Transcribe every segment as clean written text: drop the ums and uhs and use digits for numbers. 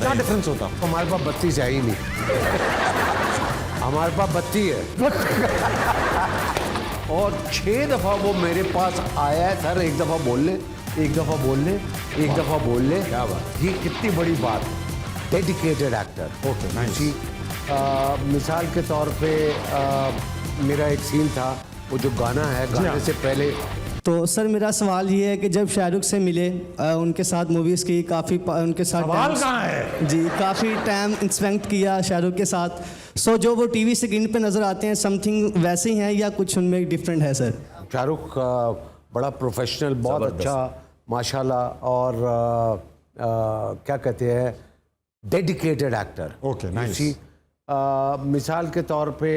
क्या डिफरेंस होता? हमारे पास बत्ती चाहिए नहीं, हमारे पास बत्ती है। और 6 दफा वो मेरे पास आया है, सर एक दफा बोल ले, एक दफा बोल ले, एक दफा बोल ले। क्या बात, ये कितनी बड़ी बात है। Dedicated actor. Okay, nice. मिसाल के तौर पे मेरा एक सीन था, वो जो गाना है, गाने से पहले। तो सर मेरा सवाल ये है कि जब शाहरुख से मिले, उनके साथ मूवीज़ की काफ़ी, उनके साथ सवाल कहाँ है? जी, काफ़ी टाइम स्पेंड किया शाहरुख के साथ। सो जो वो टीवी स्क्रीन पे नज़र आते हैं, समथिंग वैसे ही हैं या कुछ उनमें डिफरेंट है सर? शाहरुख बड़ा प्रोफेशनल, बहुत अच्छा माशाल्लाह, और क्या कहते हैं, डेडिकेटेड एक्टर। Okay, nice. मिसाल के तौर पे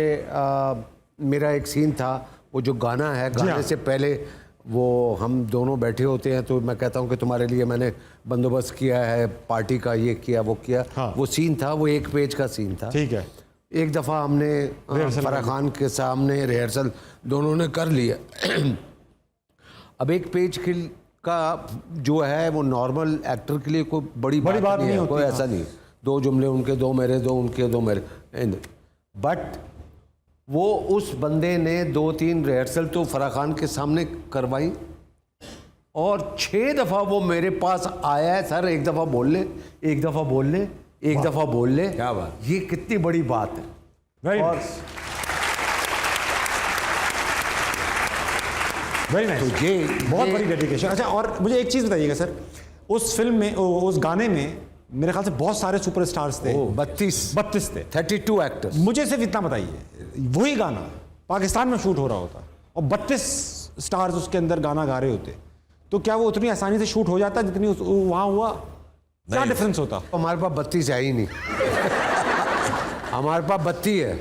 मेरा एक सीन था, वो जो गाना है, गाने से पहले वो हम दोनों बैठे होते हैं, तो मैं कहता हूँ कि तुम्हारे लिए मैंने बंदोबस्त किया है पार्टी का, ये किया वो किया। हाँ। वो सीन था, वो 1 पेज का सीन था। ठीक है। एक दफ़ा हमने फराह खान के सामने रिहर्सल दोनों ने कर लिया। अब 1 पेज का जो है वो नॉर्मल एक्टर के लिए कोई बड़ी बात नहीं है, कोई ऐसा नहीं। 2 जुमले उनके, 2 मेरे, 2 उनके, 2 मेरे। बट वो उस बंदे ने 2-3 रिहर्सल तो फराह खान के सामने करवाई, और 6 दफ़ा वो मेरे पास आया है, सर एक दफ़ा बोल ले, एक दफ़ा बोल ले, एक दफ़ा बोल ले। क्या बात, ये कितनी बड़ी बात है। Very nice. तो ये बहुत बड़ी डेडिकेशन। अच्छा, और मुझे एक चीज़ बताइएगा सर, उस फिल्म में, उस गाने में मेरे ख्याल से बहुत सारे सुपरस्टार्स थे। 32 थे, 32 एक्टर्स। मुझे सिर्फ इतना बताइए, वही गाना पाकिस्तान में शूट हो रहा होता और 32 स्टार्स उसके अंदर गाना गा रहे होते, तो क्या वो उतनी आसानी से शूट हो जाता जितनी वहाँ हुआ? क्या डिफरेंस होता? हमारे पास बत्ती चाहिए नहीं, हमारे पास बत्ती है।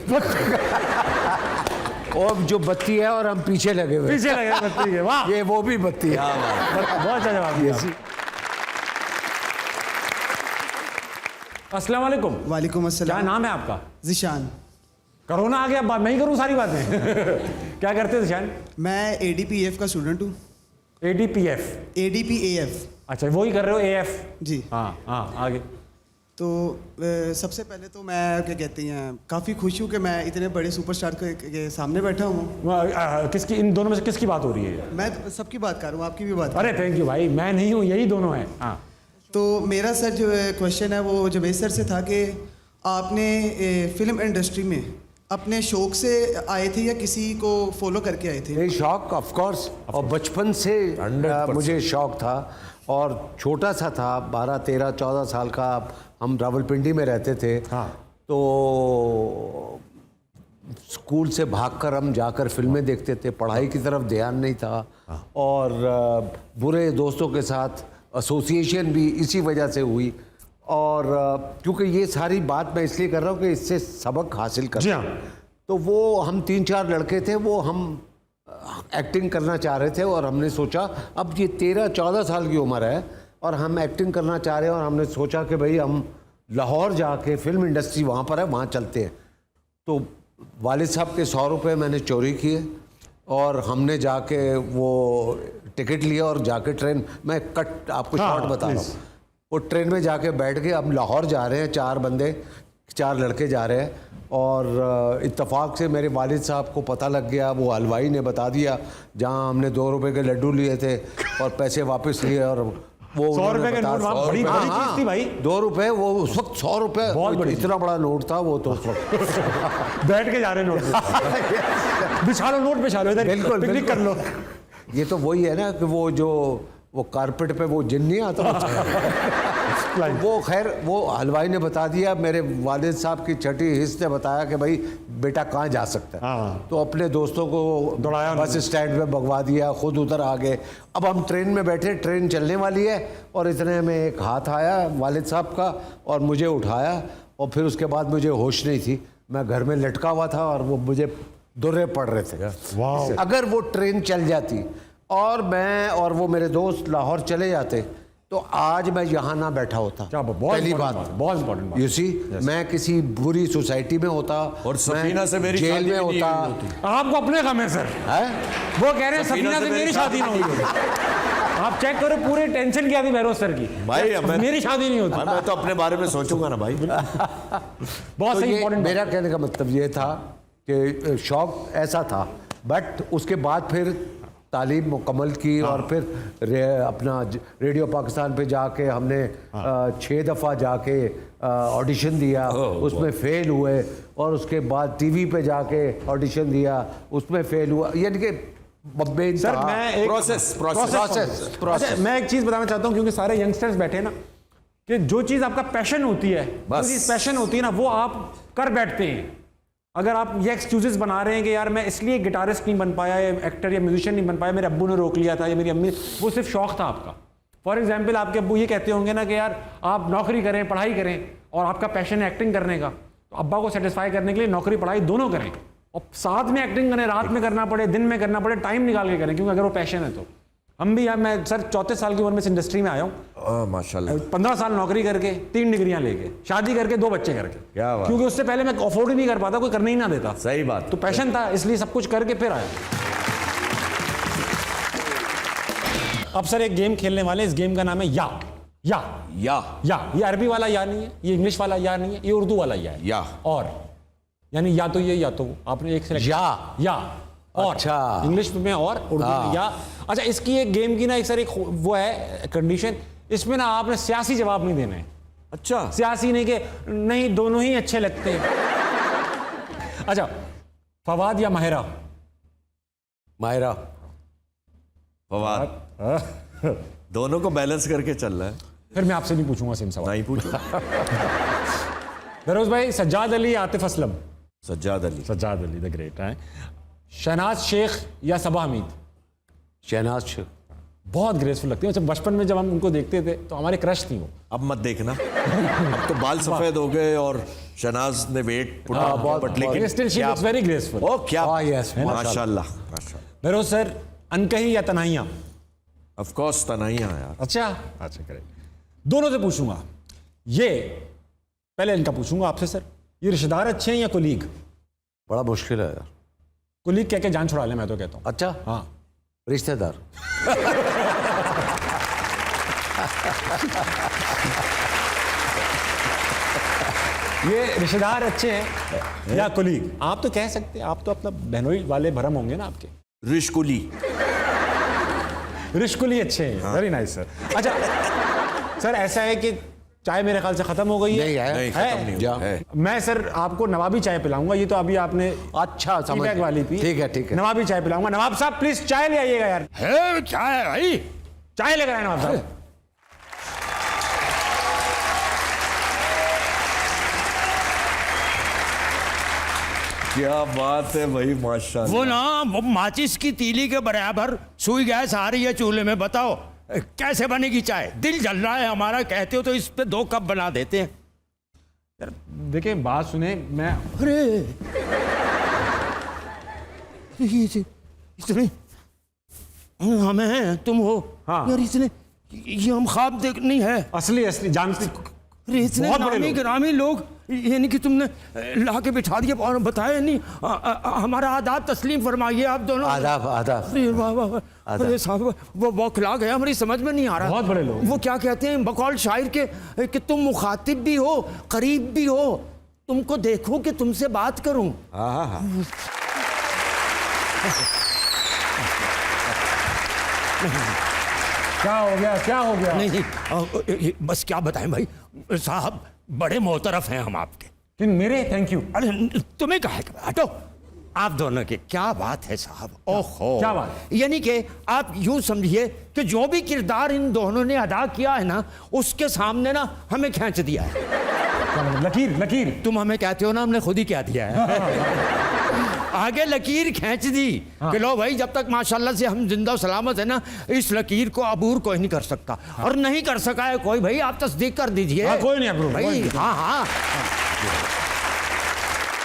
और जो बत्ती है, और हम पीछे लगे हुए, बत्ती है। वाह, ये वो भी बत्ती है। बहुत अच्छा जवाब दिया। अस्सलाम वालेकुम। वालेकुम अस्सलाम। क्या नाम है आपका? ज़िशान। कोरोना आ गया, अब मैं ही करूँ सारी बातें। क्या करते हैं ज़िशान? मैं ADPF का स्टूडेंट हूँ। ADPF? ADPAF। अच्छा, वही कर रहे हो, AF? जी हाँ हाँ, आगे। तो सबसे पहले तो मैं क्या कहते हैं, काफ़ी खुश हूँ कि मैं इतने बड़े सुपरस्टार के सामने बैठा हूँ। किसकी, इन दोनों में से किसकी बात हो रही है? मैं सबकी बात कर रहा हूँ, आपकी भी बात। अरे थैंक यू भाई, मैं नहीं हूँ, यही दोनों हैं। हाँ, तो मेरा सर जो क्वेश्चन है वो जवेद सर से था कि आपने फिल्म इंडस्ट्री में अपने शौक से आए थे या किसी को फॉलो करके आए थे? ये शौक ऑफ कोर्स, और बचपन से मुझे शौक था, और छोटा सा था, 12, 13, 14 साल का। हम रावलपिंडी में रहते थे। हाँ। तो स्कूल से भागकर हम जाकर फिल्में देखते थे, पढ़ाई की तरफ ध्यान नहीं था। हाँ। और बुरे दोस्तों के साथ एसोसिएशन भी इसी वजह से हुई। और क्योंकि ये सारी बात मैं इसलिए कर रहा हूँ कि इससे सबक हासिल कर। जी हाँ। तो वो हम 3-4 लड़के थे, वो हम एक्टिंग करना चाह रहे थे, और हमने सोचा अब ये 13-14 साल की उम्र है और हम एक्टिंग करना चाह रहे हैं, और हमने सोचा कि भाई हम लाहौर जाके, फिल्म इंडस्ट्री वहाँ पर है, वहाँ चलते हैं। तो वालिद साहब के 100 रुपये मैंने चोरी किए, और हमने जाके वो टिकट लिया और जाके ट्रेन, मैं कट आपको शॉर्ट बता रहा हूँ, वो ट्रेन में जाके बैठ के अब लाहौर जा रहे हैं, 4 लड़के जा रहे हैं। और इत्तेफाक से मेरे वालिद साहब को पता लग गया, वो हलवाई ने बता दिया, जहाँ हमने 2 रुपए के लड्डू लिए थे और पैसे वापस लिए, और वो 100 रुपए के नोट, बड़ी चीज थी भाई। 2 रुपए, वो उस वक्त 100 रुपए, बहुत बड़ी, इतना बड़ा नोट था वो तो उस वक्त। बैठ के जा रहे नोट बिछा लो, नोट बिछा लो, इधर बिल्कुल पिकनिक कर लो। ये तो वही है ना कि वो कारपेट पे वो जिन नहीं आता। वो खैर, वो हलवाई ने बता दिया, मेरे वालिद साहब की छठी हिस्स ने बताया कि भाई बेटा कहाँ जा सकता है। हाँ। तो अपने दोस्तों को दौड़ाया, बस स्टैंड पे भगवा दिया, खुद उधर आ गए। अब हम ट्रेन में बैठे, ट्रेन चलने वाली है, और इतने में एक हाथ आया वालिद साहब का और मुझे उठाया, और फिर उसके बाद मुझे होश नहीं थी, मैं घर में लटका हुआ था और वो मुझे दुर्रे पड़ रहे थे। अगर वो ट्रेन चल जाती और मैं और वो मेरे दोस्त लाहौर चले जाते, तो आज मैं यहाँ ना बैठा होता। पहली बात, बहुत इंपॉर्टेंट बात। यू सी, मैं किसी बुरी सोसाइटी में होता, और सफीना से मेरी जेल में होता। आपको अपने गम है सर, है? वो कह रहे हैं सफीना से मेरी शादी ना हुई। आप चेक करो, पूरे टेंशन क्या थी बहरोज सर की भाई, हमें- मेरी शादी नहीं होती। मैं तो अपने बारे में सोचूंगा ना भाई। बहुत तो सही ये इंपॉर्टेंट। मेरा कहने का मतलब ये था कि शौक ऐसा था, बट उसके बाद फिर तालीम मुकम्मल की और फिर अपना रेडियो पाकिस्तान पे जाके हमने 6 दफ़ा जाके ऑडिशन दिया, उसमें फेल हुए, और उसके बाद टीवी पे जाके ऑडिशन दिया, उसमें फेल हुआ, यानी कि सर मैं एक अच्छा, मैं एक चीज बताना चाहता हूँ, क्योंकि सारे यंगस्टर्स बैठे हैं ना, कि जो चीज आपका पैशन होती है, जो बस। चीज पैशन होती है ना, वो आप कर बैठते हैं। अगर आप ये एक्सक्यूजेस बना रहे हैं कि यार मैं इसलिए गिटारिस्ट नहीं बन पाया, या एक्टर या म्यूजिशियन नहीं बन पाया, मेरे अब्बू ने रोक लिया था या मेरी अम्मी, वो सिर्फ शौक था आपका। फॉर एग्जाम्पल आपके अब्बू ये कहते होंगे ना कि यार आप नौकरी करें, पढ़ाई करें, और आपका पैशन है एक्टिंग करने का, तो अब्बा को सेटिस्फाई करने के लिए नौकरी पढ़ाई दोनों करें, और साथ में एक्टिंग करें, रात में करना पड़े, दिन में करना पड़े, टाइम निकाल के करें, क्योंकि अगर वो पैशन है तो। हम भी, मैं सर 34 साल की उम्र में इस इंडस्ट्री में आया हूँ, माशाल्लाह। 15 साल नौकरी करके, 3 डिग्रियां लेके, शादी करके, 2 बच्चे करके, क्या बात। क्योंकि उससे पहले मैं अफोर्ड ही नहीं कर पाता, कोई करने ही ना देता। सही बात। तो पैशन था, इसलिए सब कुछ करके फिर आया। अब सर एक गेम खेलने वाले, इस गेम का नाम है या। ये अरबी वाला या नहीं है, ये इंग्लिश वाला या नहीं है, ये उर्दू वाला या है। या। और यानी या तो ये या तो वो, आपने एक सिलेक्ट या और, अच्छा। इंग्लिश में और उर्दू में या। अच्छा, इसकी एक गेम की ना एक सर एक वो है कंडीशन, इसमें ना आपने सियासी जवाब नहीं देना है। अच्छा, सियासी नहीं कि नहीं, दोनों ही अच्छे लगते हैं। अच्छा, फवाद या माहिरा? मायरा। फवाद। दोनों को बैलेंस करके चल रहा है। फिर मैं आपसे नहीं पूछूंगा सेम सवाल। नहीं पूछो। दरोज भाई, सज्जाद अली या आतिफ असलम? सज्जाद अली। सज्जाद अली द ग्रेट है। शहनाज शेख या सबा हमीद? शहनाज शेख। बहुत ग्रेसफुल लगती है। अच्छा, बचपन में जब हम उनको देखते थे तो हमारे क्रश थी वो। अब मत देखना, अब तो बाल सफेद हो गए और शहनाज ने वेट पुटा, बट लेकिन still she looks very graceful. ओ क्या, यस, माशाल्लाह। दरोज सर, अनकही या तनाइयां? ऑफ कोर्स तनाइयां यार। अच्छा, करेक्ट। दोनों से पूछूंगा। ये पहले इनका पूछूंगा आपसे सर, ये रिश्तेदार अच्छे हैं या कुलीग? बड़ा मुश्किल है यार। कुलीग कह के जान छुड़ा ले, मैं तो कहता हूँ। अच्छा, हाँ, रिश्तेदार। ये रिश्तेदार अच्छे हैं या कुलीग? आप तो कह सकते हैं, आप तो अपना बहनोई वाले भरम होंगे ना आपके। रिश्कुली। रिश्कुली अच्छे हैं, वेरी नाइस सर। अच्छा सर, ऐसा है कि चाय मेरे ख्याल से खत्म हो गई है। नहीं है। नहीं, खत्म नहीं हुआ है। मैं सर आपको नवाबी चाय पिलाऊंगा। ये तो अभी आपने अच्छा, समझ टी बैग गया। वाली पी। ठीक है। नवाबी चाय पिलाऊंगा। नवाब साहब प्लीज चाय ले आइएगा यार। है क्या है भाई? चाय लेकर आए नवाब साहब। क्या बात है भाई, माशाल्लाह। वो ना, वो माचिस की तीली के बराबर सुई गैस आ रही है चूल्हे में। बताओ कैसे बनेगी चाय? दिल जल रहा है हमारा। कहते हो तो इस पे 2 कप बना देते हैं। यार देखिए, बात सुने, मैं अरे इतने हमें तुम हो। हाँ। यार इतने, ये हम ख्वाब देख नहीं है। असली जानती, अरे इतने बहुत बड़े नामी लोग। ग्रामी लोग, यानी कि तुमने ला के बिठा दिया और बताया नहीं। हमारा आदाब तस्लीम फरमाइए आप दोनों। आदाब। अरे वाह वाह वाह। अरे साहब, वो बौखला गया, हमारी समझ में नहीं आ रहा। बहुत बड़े लोग। वो क्या कहते हैं बकौल शायर के कि तुम मुखातिब भी हो, करीब भी हो, तुमको देखूं कि तुमसे बात करूं। क्या हो गया? नहीं, बस क्या बताएं भाई साहब, बड़े मोतरफ हैं हम आपके। लेकिन मेरे थैंक यू। अरे तुम्हें कहा है, हटो। आप दोनों की क्या बात है साहब। ओहो, क्या बात? यानी कि आप यूं समझिए कि जो भी किरदार इन दोनों ने अदा किया है ना, उसके सामने ना हमें खींच दिया है। क्या मतलब? लकीर। तुम हमें कहते हो ना, हमने खुद ही क्या दिया है। आगे लकीर खींच दी कि लो भाई, जब तक माशाल्लाह से हम जिंदा सलामत है ना, इस लकीर को अबूर कोई नहीं कर सकता। और नहीं कर सका है कोई, भाई आप तस्दीक कर दीजिए। हाँ, कोई नहीं अबूर, भाई। कोई नहीं। हाँ।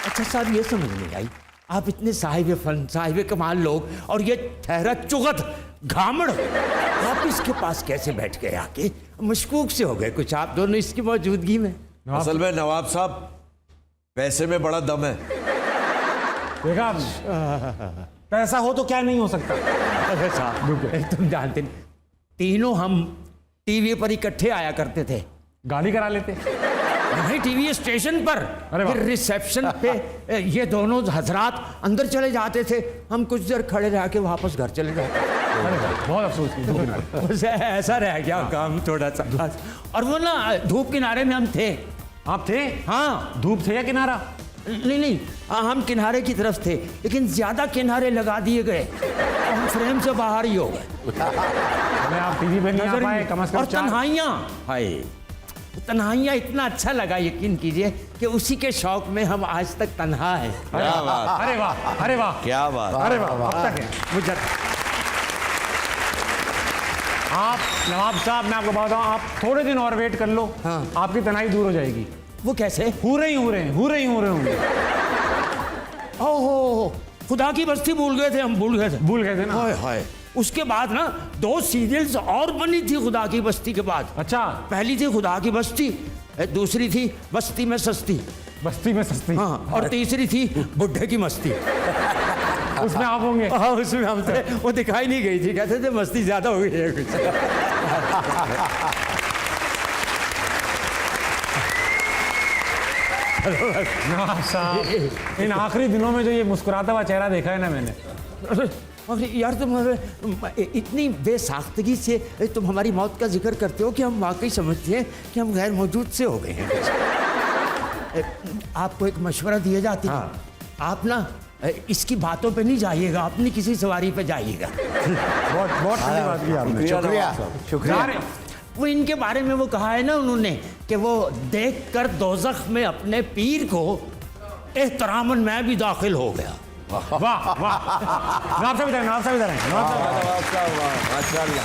अच्छा साहब, ये समझ नहीं आई, आप इतने साहिब फन, साहिब कमाल लोग, और ये ठहरा चुगत घामड़, आप इसके पास कैसे बैठ गए आके? मशकूक से हो गए कुछ आप दोनों इसकी मौजूदगी में। असल में नवाब साहब, पैसे में बड़ा दम है। देखा, पैसा हो तो क्या नहीं हो सकता। अरे साहब, तुम जानते नहीं, तीनों हम टीवी पर इकट्ठे आया करते थे। गाली करा लेते। नहीं, टीवी स्टेशन पर, अरे वाह। फिर रिसेप्शन पे ये दोनों हजरात अंदर चले जाते थे, हम कुछ देर खड़े रह के वापस घर चले जाते। अरे वाह, बहुत अफसोस की। बस ऐसा रह गया काम थोड़ा सा। और वो ना धूप किनारे में हम थे। आप थे? हाँ, धूप थे या किनारा? नहीं, हम किनारे की तरफ थे, लेकिन ज्यादा किनारे लगा दिए गए तो हम फ्रेम से बाहर ही हो गए। अरे आप टीवी पे नहीं आ पाए, कम से कम और 4 तन्हाइयाँ, हाय तन्हाइयाँ इतना अच्छा लगा, यकीन कीजिए कि उसी के शौक में हम आज तक तन्हा है। क्या बात, अरे वाह, अरे वाह, क्या बात। अरे वाह, अब तक है मुझे। आप नवाब साहब, मैं आपको बताऊं, आप थोड़े दिन और वेट कर लो, हाँ। आपकी तन्हाई दूर हो जाएगी। वो कैसे? हो रहे होंगे। ओहो, खुदा की बस्ती भूल गए थे हम, भूल गए थे ना। हाय हाय। उसके बाद ना 2 सीरियल्स और बनी थी खुदा की बस्ती के बाद। अच्छा, पहली थी खुदा की बस्ती, दूसरी थी बस्ती में सस्ती, बस्ती में सस्ती। हाँ, और तीसरी थी बुढ़े की मस्ती। उसमें आप होंगे। हाँ, उसमें हम थे। वो दिखाई नहीं गई थी, कहते थे मस्ती ज्यादा हो गई है कुछ। नवाब साहब, इन आखिरी दिनों में जो ये मुस्कुराता हुआ चेहरा देखा है ना मैंने, अरे यार, तुम इतनी बेसाख्तगी से तुम हमारी मौत का जिक्र करते हो कि हम वाकई समझते हैं कि हम गैर मौजूद से हो गए हैं। आपको एक मशवरा दिया जाता है, आप ना इसकी बातों पे नहीं जाइएगा, अपनी किसी सवारी पे जाइएगा। बहुत ठंडी बात की आपने। शुक्रिया। वो इनके बारे में वो कहा है ना उन्होंने कि वो देखकर दोज़ख में अपने पीर को एहतरामन मैं भी दाखिल हो गया। वाह वाह, नवाब साहब इधर हैं, नवाब साहब इधर हैं, नवाब साहब। माशाल्लाह।